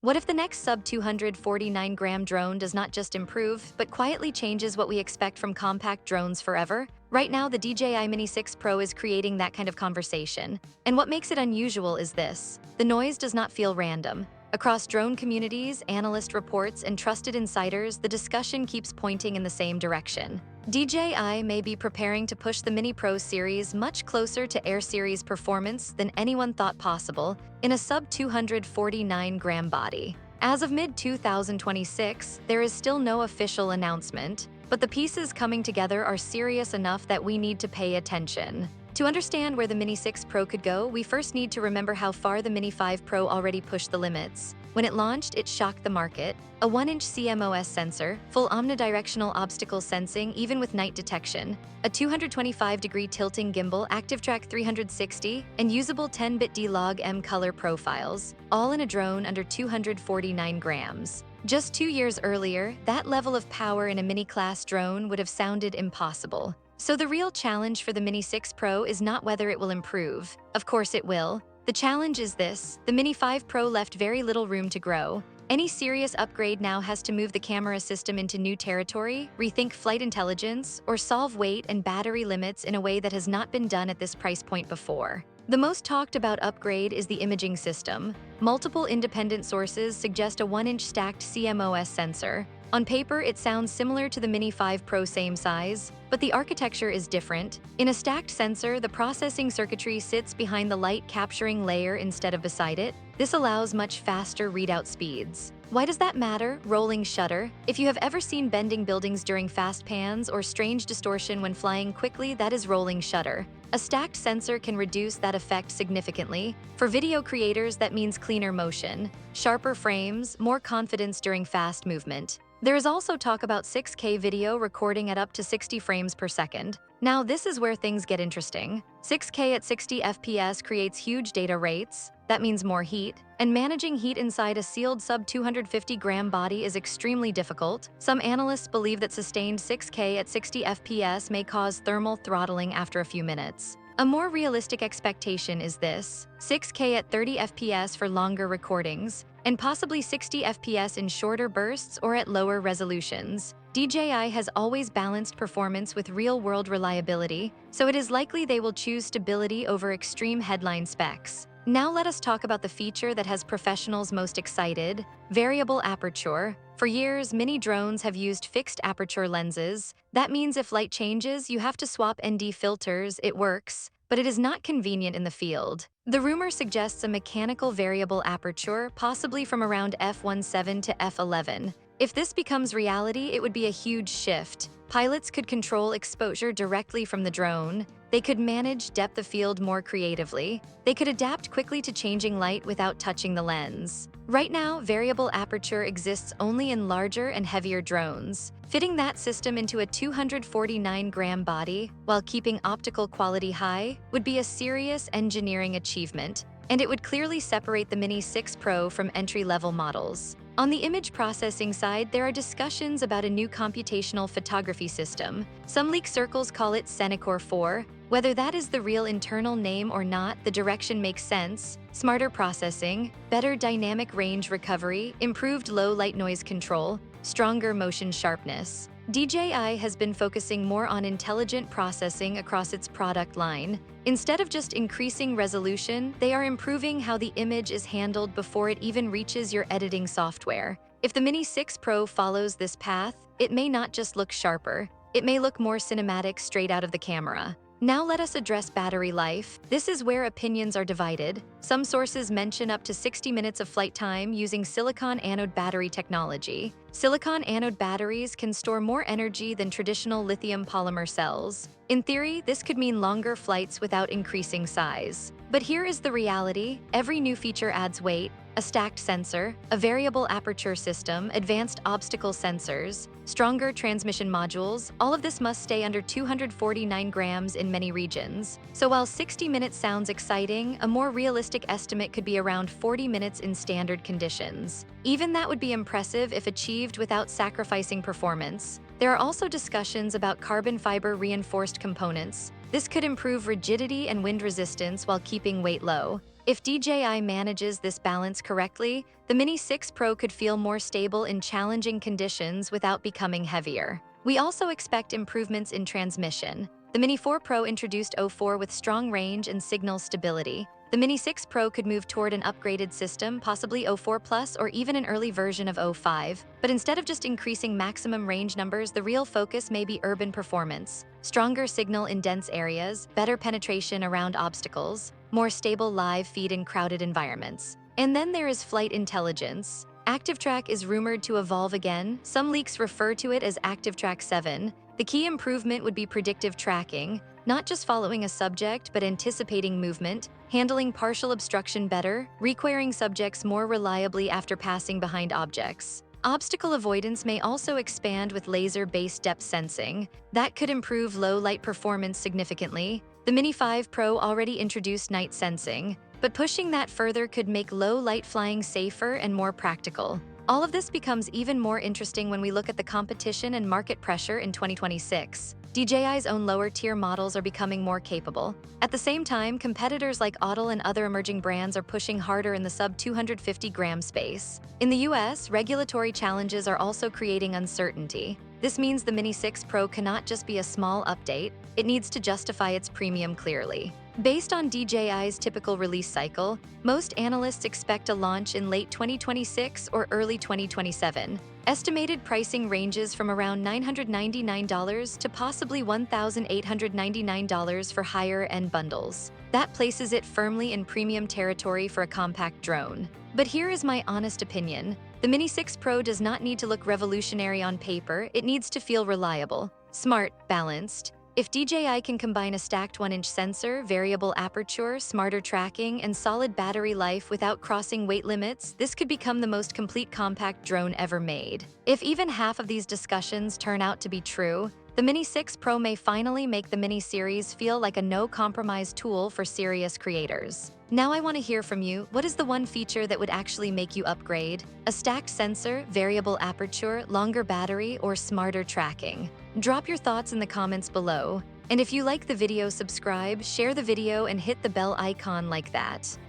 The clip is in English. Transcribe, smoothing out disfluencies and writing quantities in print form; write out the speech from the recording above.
What if the next sub 249-gram drone does not just improve, but quietly changes what we expect from compact drones forever? Right now, the DJI Mini 6 Pro is creating that kind of conversation. And what makes it unusual is this: the noise does not feel random. Across drone communities, analyst reports, and trusted insiders, the discussion keeps pointing in the same direction. DJI may be preparing to push the Mini Pro series much closer to Air series performance than anyone thought possible in a sub 249-gram body. As of mid-2026, there is still no official announcement, but the pieces coming together are serious enough that we need to pay attention. To understand where the Mini 6 Pro could go, we first need to remember how far the Mini 5 Pro already pushed the limits. When it launched, it shocked the market. A 1-inch CMOS sensor, full omnidirectional obstacle sensing even with night detection, a 225-degree tilting gimbal, ActiveTrack 360, and usable 10-bit D-Log-M color profiles, all in a drone under 249 grams. Just 2 years earlier, that level of power in a mini-class drone would have sounded impossible. So the real challenge for the Mini 6 Pro is not whether it will improve. Of course it will. The challenge is this: the Mini 5 Pro left very little room to grow. Any serious upgrade now has to move the camera system into new territory, rethink flight intelligence, or solve weight and battery limits in a way that has not been done at this price point before. The most talked about upgrade is the imaging system. Multiple independent sources suggest a 1-inch stacked CMOS sensor. On paper, it sounds similar to the Mini 5 Pro, same size, but the architecture is different. In a stacked sensor, the processing circuitry sits behind the light capturing layer instead of beside it. This allows much faster readout speeds. Why does that matter? Rolling shutter. If you have ever seen bending buildings during fast pans or strange distortion when flying quickly, that is rolling shutter. A stacked sensor can reduce that effect significantly. For video creators, that means cleaner motion, sharper frames, more confidence during fast movement. There is also talk about 6K video recording at up to 60 frames per second. Now, this is where things get interesting. 6K at 60 FPS creates huge data rates. That means more heat. And managing heat inside a sealed sub 250-gram body is extremely difficult. Some analysts believe that sustained 6K at 60 FPS may cause thermal throttling after a few minutes. A more realistic expectation is this: 6K at 30 FPS for longer recordings, and possibly 60 FPS in shorter bursts or at lower resolutions. DJI has always balanced performance with real-world reliability, so it is likely they will choose stability over extreme headline specs. Now let us talk about the feature that has professionals most excited: variable aperture. For years, mini drones have used fixed aperture lenses. That means if light changes, you have to swap ND filters. It works, but it is not convenient in the field. The rumor suggests a mechanical variable aperture, possibly from around f1.7 to f11. If this becomes reality, it would be a huge shift. Pilots could control exposure directly from the drone. They could manage depth of field more creatively. They could adapt quickly to changing light without touching the lens. Right now, variable aperture exists only in larger and heavier drones. Fitting that system into a 249-gram body while keeping optical quality high would be a serious engineering achievement, and it would clearly separate the Mini 6 Pro from entry-level models. On the image processing side, there are discussions about a new computational photography system. Some leak circles call it Cenecore 4. Whether that is the real internal name or not, the direction makes sense. Smarter processing, better dynamic range recovery, improved low light noise control, stronger motion sharpness. DJI has been focusing more on intelligent processing across its product line. Instead of just increasing resolution, they are improving how the image is handled before it even reaches your editing software. If the Mini 6 Pro follows this path, it may not just look sharper, it may look more cinematic straight out of the camera. Now let us address battery life. This is where opinions are divided. Some sources mention up to 60 minutes of flight time using silicon anode battery technology. Silicon anode batteries can store more energy than traditional lithium polymer cells. In theory, this could mean longer flights without increasing size. But here is the reality: every new feature adds weight. A stacked sensor, a variable aperture system, advanced obstacle sensors, stronger transmission modules, all of this must stay under 249 grams in many regions. So while 60 minutes sounds exciting, a more realistic estimate could be around 40 minutes in standard conditions. Even that would be impressive if achieved without sacrificing performance. There are also discussions about carbon fiber reinforced components. This could improve rigidity and wind resistance while keeping weight low. If DJI manages this balance correctly, the Mini 6 Pro could feel more stable in challenging conditions without becoming heavier. We also expect improvements in transmission. The Mini 4 Pro introduced O4 with strong range and signal stability. The Mini 6 Pro could move toward an upgraded system, possibly O4 Plus or even an early version of O5. But instead of just increasing maximum range numbers, the real focus may be urban performance. Stronger signal in dense areas, better penetration around obstacles, more stable live feed in crowded environments. And then there is flight intelligence. ActiveTrack is rumored to evolve again. Some leaks refer to it as ActiveTrack 7. The key improvement would be predictive tracking, not just following a subject, but anticipating movement, handling partial obstruction better, requiring subjects more reliably after passing behind objects. Obstacle avoidance may also expand with laser-based depth sensing. That could improve low-light performance significantly. The Mini 5 Pro already introduced night sensing, but pushing that further could make low-light flying safer and more practical. All of this becomes even more interesting when we look at the competition and market pressure in 2026. DJI's own lower-tier models are becoming more capable. At the same time, competitors like Autel and other emerging brands are pushing harder in the sub-250-gram space. In the US, regulatory challenges are also creating uncertainty. This means the Mini 6 Pro cannot just be a small update, it needs to justify its premium clearly. Based on DJI's typical release cycle, most analysts expect a launch in late 2026 or early 2027. Estimated pricing ranges from around $999 to possibly $1,899 for higher-end bundles. That places it firmly in premium territory for a compact drone. But here is my honest opinion. The Mini 6 Pro does not need to look revolutionary on paper, it needs to feel reliable, smart, balanced. If DJI can combine a stacked 1-inch sensor, variable aperture, smarter tracking, and solid battery life without crossing weight limits, this could become the most complete compact drone ever made. If even half of these discussions turn out to be true, the Mini 6 Pro may finally make the Mini series feel like a no-compromise tool for serious creators. Now I want to hear from you. What is the one feature that would actually make you upgrade? A stacked sensor, variable aperture, longer battery, or smarter tracking? Drop your thoughts in the comments below. And if you like the video, subscribe, share the video, and hit the bell icon like that.